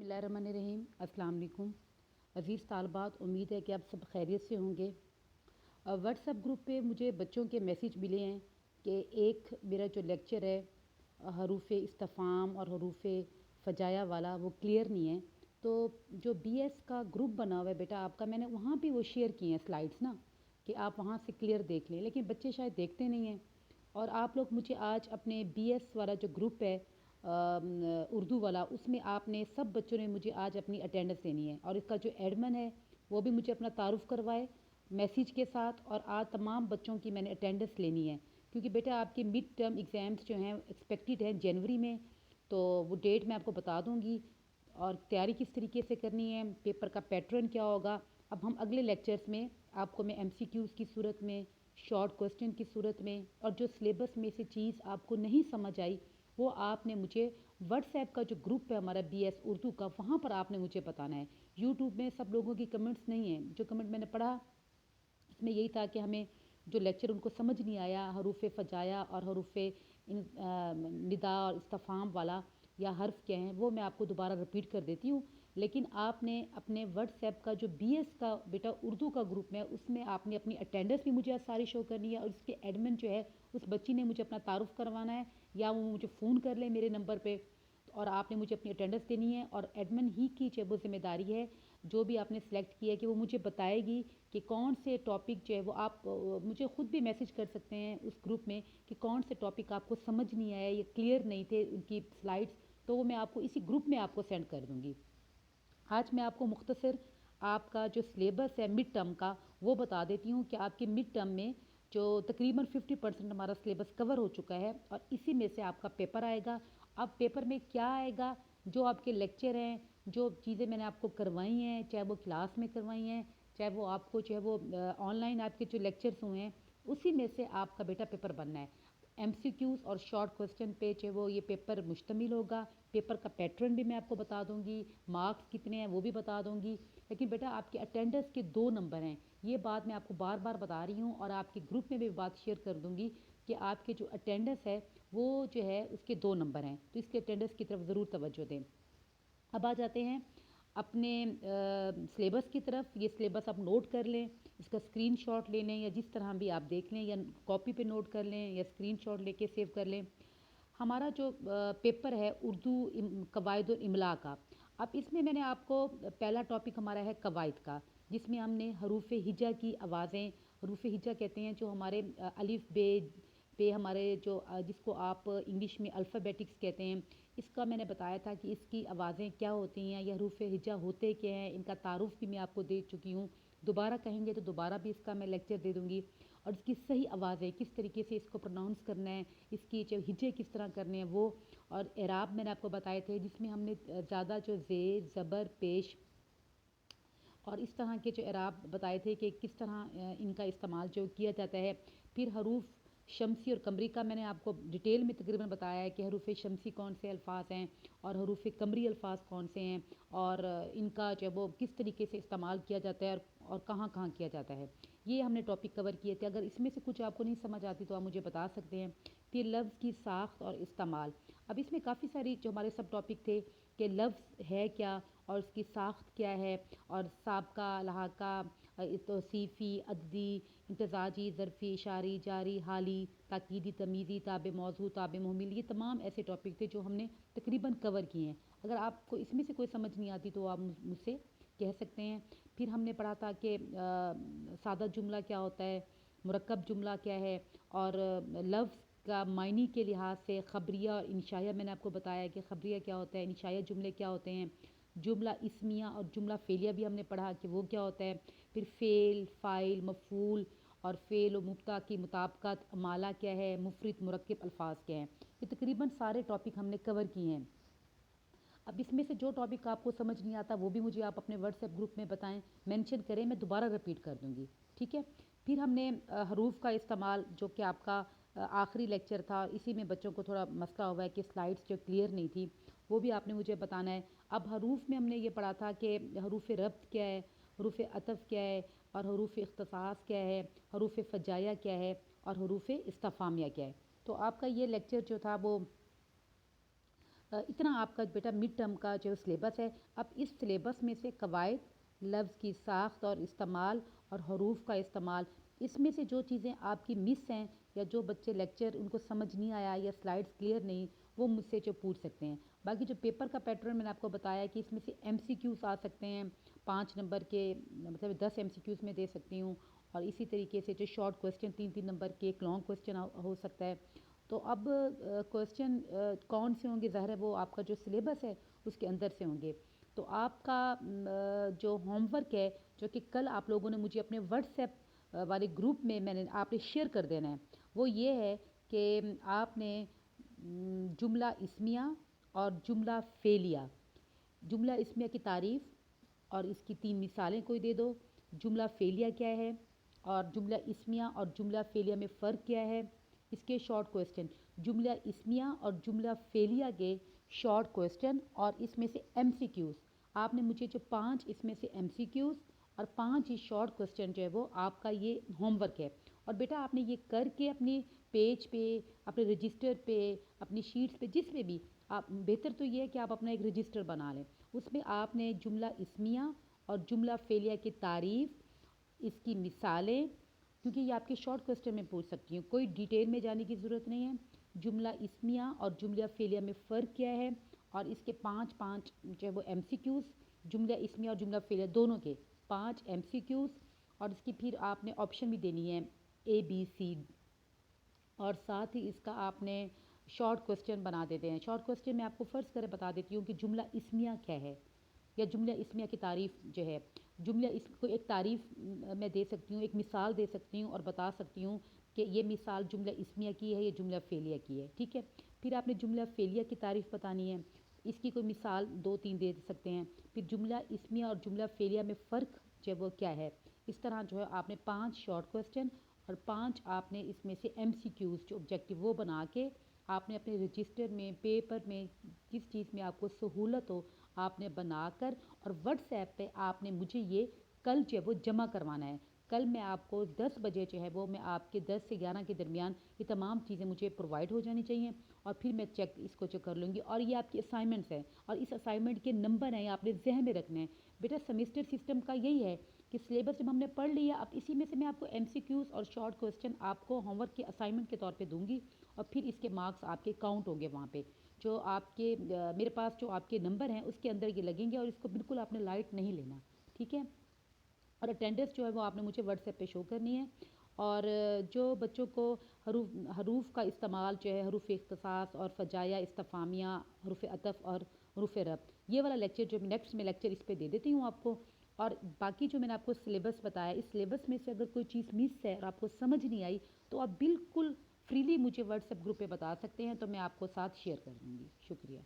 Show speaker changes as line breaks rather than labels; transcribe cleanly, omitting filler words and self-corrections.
बिस्मिल्लाहिर्रहमानिर्रहीम। अस्सलाम वालेकुम अज़ीज़ तालबात, उम्मीद है कि आप सब खैरियत से होंगे। व्हाट्सएप ग्रुप पे मुझे बच्चों के मैसेज मिले हैं कि एक मेरा जो लेक्चर है हरूफ इस्तिफ़ाम और हरूफ फ़जाया वाला वो क्लियर नहीं है। तो जो बीएस का ग्रुप बना हुआ है बेटा आपका, मैंने वहाँ पे वो शेयर किए हैं स्लाइड्स ना, कि आप वहाँ से क्लियर देख लें, लेकिन बच्चे शायद देखते नहीं हैं। और आप लोग मुझे आज अपने बीएस वाला जो ग्रुप है उर्दू वाला, उसमें आपने सब बच्चों ने मुझे आज अपनी अटेंडेंस देनी है और इसका जो एडमिन है वो भी मुझे अपना तारुफ़ करवाए मैसेज के साथ। और आज तमाम बच्चों की मैंने अटेंडेंस लेनी है, क्योंकि बेटा आपके मिड टर्म एग्ज़ाम्स जो हैं एक्सपेक्टेड हैं जनवरी में। तो वो डेट मैं आपको बता दूँगी और तैयारी किस तरीके से करनी है, पेपर का पैटर्न क्या होगा। अब हम अगले लेक्चर्स में आपको मैं एमसीक्यूज़ की सूरत में, शॉर्ट क्वेश्चन की सूरत में, और जो सिलेबस में से चीज़ आपको नहीं समझ आई वो आपने मुझे व्हाट्सएप का जो ग्रुप है हमारा बीएस उर्दू का, वहाँ पर आपने मुझे बताना है। यूट्यूब में सब लोगों की कमेंट्स नहीं हैं। जो कमेंट मैंने पढ़ा इसमें यही था कि हमें जो लेक्चर उनको समझ नहीं आया हरूफ फ़जाया और हरूफ निदा और इस्तिफ़ाम वाला या हर्फ क्या हैं, वो मैं आपको दोबारा रिपीट कर देती हूँ। लेकिन आपने अपने व्हाट्सएप का जो बीएस का बेटा उर्दू का ग्रुप में, उसमें आपने अपनी अटेंडेंस भी मुझे आज सारी शो करनी है और उसके एडमिन जो है उस बच्ची ने मुझे अपना तारुफ़ करवाना है, या वो मुझे फ़ोन कर ले मेरे नंबर पे, और आपने मुझे अपनी अटेंडेंस देनी है। और एडमिन ही की जो वो ज़िम्मेदारी है, जो भी आपने सेलेक्ट किया है, कि वो मुझे बताएगी कि कौन से टॉपिक जो है वो आप मुझे ख़ुद भी मैसेज कर सकते हैं उस ग्रुप में कि कौन से टॉपिक आपको समझ नहीं आया, ये क्लियर नहीं थे उनकी स्लाइड्स, तो वो मैं आपको इसी ग्रुप में आपको सेंड कर दूँगी। आज मैं आपको मुख्तसर आपका जो सिलेबस है मिड टर्म का वो बता देती हूँ कि आपके मिड टर्म में जो तकरीबन 50% हमारा सिलेबस कवर हो चुका है और इसी में से आपका पेपर आएगा। अब पेपर में क्या आएगा, जो आपके लेक्चर हैं, जो चीज़ें मैंने आपको करवाई हैं, चाहे वो क्लास में करवाई हैं, चाहे वो आपको चाहे वो ऑनलाइन आपके जो लेक्चर्स हुए हैं, उसी में से आपका बेटा पेपर बनना है। एमसीक्यूज़ और शॉर्ट क्वेश्चन पे चाहे वो ये पेपर मुश्तमिल होगा। पेपर का पैटर्न भी मैं आपको बता दूंगी, मार्क्स कितने हैं वो भी बता दूंगी। लेकिन बेटा आपके अटेंडेंस के 2 नंबर हैं, ये बात मैं आपको बार बार बता रही हूँ और आपके ग्रुप में भी बात शेयर कर दूंगी कि आपके जो अटेंडेंस है वो जो है उसके 2 नंबर हैं, तो इसके अटेंडेंस की तरफ ज़रूर तवज्जो दें। अब आ जाते हैं अपने सिलेबस की तरफ। ये सिलेबस आप नोट कर लें, इसका स्क्रीनशॉट ले लें, या जिस तरह भी आप देख लें, या कॉपी पे नोट कर लें या स्क्रीनशॉट लेके सेव कर लें। हमारा जो पेपर है उर्दू कवायद और इमला का, अब इसमें मैंने आपको पहला टॉपिक हमारा है कवायद का, जिसमें हमने हरूफ हिजा की आवाज़ें, हरूफ हिजा कहते हैं जो हमारे अलिफ बे पे हमारे जो जिसको आप इंग्लिश में अल्फ़ाबेटिक्स कहते हैं, इसका मैंने बताया था कि इसकी आवाज़ें क्या होती हैं, या हरूफ हिजा होते क्या हैं, इनका तारुफ़ भी मैं आपको दे चुकी हूँ। दोबारा कहेंगे तो दोबारा भी इसका मैं लेक्चर दे दूँगी। और इसकी सही आवाज़ें किस तरीके से इसको प्रोनाउंस करना है, इसकी जो हिजे किस तरह करने हैं वो, और एराब मैंने आपको बताए थे, जिसमें हमने ज़्यादा जो ज़ेर ज़बर पेश और इस तरह के जो एराब बताए थे कि किस तरह इनका इस्तेमाल जो किया जाता है। फिर हरूफ शमसी और कमरी का मैंने आपको डिटेल में तकरीबन बताया है कि हरूफ शमसी कौन से अल्फाज हैं और हरूफ कमरी अल्फाज कौन से हैं, और इनका जो वो किस तरीके से इस्तेमाल किया जाता है और कहाँ कहाँ किया जाता है। ये हमने टॉपिक कवर किए थे। अगर इसमें से कुछ आपको नहीं समझ आती तो आप मुझे बता सकते हैं। फिर लफ्ज़ की साख्त और इस्तेमाल, अब इसमें काफ़ी सारी जो हमारे सब टॉपिक थे कि लफ्ज़ है क्या और उसकी साख्त क्या है, और साबका लहाका तौसीफ़ी अददी इंतज़ाजी ज़रफ़ी इशारी जारी हाली ताकीदी तमीज़ी ताब मौजू ताब मुहमिल, ये तमाम ऐसे टॉपिक थे जो हमने तकरीबन कवर किए हैं। अगर आपको इसमें से कोई समझ नहीं आती तो आप मुझसे कह सकते हैं। फिर हमने पढ़ा था कि सादा जुमला क्या होता है, मुरक्कब जुमला क्या है, और लफ्ज़ का मायने के लिहाज से ख़बरिया और इंशाया मैंने आपको बताया कि ख़बरिया क्या होता है, इंशाया जुमले क्या होते हैं। जुमला इस्मिया और जुमला फ़ेलिया भी हमने पढ़ा कि वो क्या होता है। फिर फ़ेल, फ़ाइल, मफ़ूल और फ़ेल और मुब्ता की मुताबिकत, माला क्या है, मुफ़रद मुरक्किब अल्फाज क्या हैं। ये तकरीबन सारे टॉपिक हमने कवर किए हैं। अब इसमें से जो टॉपिक आपको समझ नहीं आता वो भी मुझे आप अपने व्हाट्सएप ग्रुप में बताएं, मेंशन करें, मैं दोबारा रिपीट कर दूँगी, ठीक है। फिर हमने हरूफ का इस्तेमाल, जो कि आपका आखिरी लेक्चर था और इसी में बच्चों को थोड़ा मसला हुआ है कि स्लाइड्स जो क्लियर नहीं थी, वो भी आपने मुझे बताना है। अब हरूफ में हमने ये पढ़ा था कि हरूफ रब्त क्या है, हरूफ अतफ़ क्या है, और हरूफ इख्तिसास क्या है, हरूफ फ़जाया क्या है, और हरूफ इस्तिफ़ामिया क्या है। तो आपका ये लेक्चर जो था वो इतना आपका बेटा मिड टर्म का जो सिलेबस है। अब इस सिलेबस में से कवायद, लफ्ज़ की साख्त और इस्तेमाल और हरूफ का इस्तेमाल, इसमें से जो चीज़ें आपकी मिस हैं या जो बच्चे लेक्चर उनको समझ नहीं आया या स्लाइड्स क्लियर नहीं, वो मुझसे जो पूछ सकते हैं। बाकी जो पेपर का पैटर्न मैंने आपको बताया कि इसमें से एमसीक्यूज़ आ सकते हैं 5 नंबर के, मतलब 10 एमसीक्यूज़ में दे सकती हूँ। और इसी तरीके से जो शॉर्ट क्वेश्चन 3-3 नंबर के, एक लॉन्ग क्वेश्चन हो सकता है। तो अब क्वेश्चन कौन से होंगे, ज़ाहिर है वो आपका जो सिलेबस है उसके अंदर से होंगे। तो आपका जो होमवर्क है, जो कि कल आप लोगों ने मुझे अपने व्हाट्सएप वाले ग्रुप में आपने शेयर कर देना है, वो ये है कि आपने जुमला इस्मिया और जुमला फ़ेलिया, जुमला इस्मिया की तारीफ़ और इसकी 3 मिसालें कोई दे दो। जुमला फ़ेलिया क्या है और जुमला इस्मिया और जुमला फ़ेलिया में फ़र्क क्या है, इसके शॉर्ट क्वेश्चन। जुमला इस्मिया और जुमला फ़ेलिया के शॉर्ट क्वेश्चन और इसमें से एमसीक्यूज़। आपने मुझे जो 5 इसमें से एमसीक्यूज़ और 5 ही शॉर्ट क्वेश्चन जो है वो आपका ये होमवर्क है। और बेटा आपने ये करके अपने पेज पे, अपने रजिस्टर पे, अपनी शीट्स पे, जिस पे भी आप, बेहतर तो ये है कि आप अपना एक रजिस्टर बना लें। उसमें आपने जुमला इस्मिया और जुमला फ़ेलिया की तारीफ़, इसकी मिसालें, क्योंकि ये आपके शॉर्ट क्वेश्चन में पूछ सकती हूँ, कोई डिटेल में जाने की ज़रूरत नहीं है। जुमला इस्मिया और जुमला फ़ेलिया में फ़र्क क्या है और इसके 5-5 जो है वो एमसीक्यूज़, जुमला इस्मिया और जुमला फ़ेलिया दोनों के 5 एमसीक्यूज़। और इसकी फिर आपने ऑप्शन भी देनी है ABC। और साथ ही इसका आपने शॉर्ट क्वेश्चन बना देते हैं। शॉर्ट क्वेश्चन में आपको फ़र्ज़ करें बता देती हूँ कि जुमला इस्मिया क्या है या जुमला इस्मिया की तारीफ़ जो है। जुमला इस को एक तारीफ़ मैं दे सकती हूँ, एक मिसाल दे सकती हूँ और बता सकती हूँ कि ये मिसाल जुमला इस्मिया की है, ये जुमला फ़ेलिया की है, ठीक है। फिर आपने जुमला फ़ेलिया की तारीफ़ बतानी है, इसकी कोई मिसाल 2-3 दे सकते हैं। फिर जुमला इस्मिया और जुमला फ़ेलिया में फ़र्क जो है वो क्या है। इस तरह जो है आपने 5 शॉर्ट क्वेश्चन और 5 आपने इसमें से एमसीक्यूज़ जो ऑब्जेक्टिव वो बना के आपने अपने रजिस्टर में, पेपर में, जिस चीज़ में आपको सहूलत हो आपने बनाकर और व्हाट्सएप पे आपने मुझे ये कल जो है वो जमा करवाना है। कल मैं आपको 10 बजे जो है वो मैं आपके 10 से 11 के दरमियान ये तमाम चीज़ें मुझे प्रोवाइड हो जानी चाहिए और फिर मैं इसको चेक कर लूँगी। और ये आपकी असाइनमेंट्स हैं और इस असाइनमेंट के नंबर हैं, आपने जहन में रखने हैं। बेटा सेमेस्टर सिस्टम का यही है कि सिलेबस जब हमने पढ़ लिया, अब इसी में से मैं आपको एमसीक्यूज़ और शॉर्ट क्वेश्चन आपको होमवर्क के असाइनमेंट के तौर पे दूंगी और फिर इसके मार्क्स आपके काउंट होंगे वहाँ पे। जो आपके मेरे पास जो आपके नंबर हैं उसके अंदर ये लगेंगे और इसको बिल्कुल आपने लाइट नहीं लेना, ठीक है। और अटेंडेंस जो है वो आपने मुझे व्हाट्सएप पे शो करनी है। और जो बच्चों को हरूफ का इस्तेमाल जो है, हरूफ इख्तिसास और फ़जाया, इस्तफ़ामिया, हरूफ अतफ़ और हरूफ रब्त, ये वाला लेक्चर जो नेक्स्ट में लेक्चर इस पे दे देती हूँ आपको। और बाकी जो मैंने आपको सिलेबस बताया, इस सिलेबस में से अगर कोई चीज़ मिस है और आपको समझ नहीं आई तो आप बिल्कुल फ्रीली मुझे व्हाट्सएप ग्रुप पे बता सकते हैं, तो मैं आपको साथ शेयर कर दूँगी। शुक्रिया।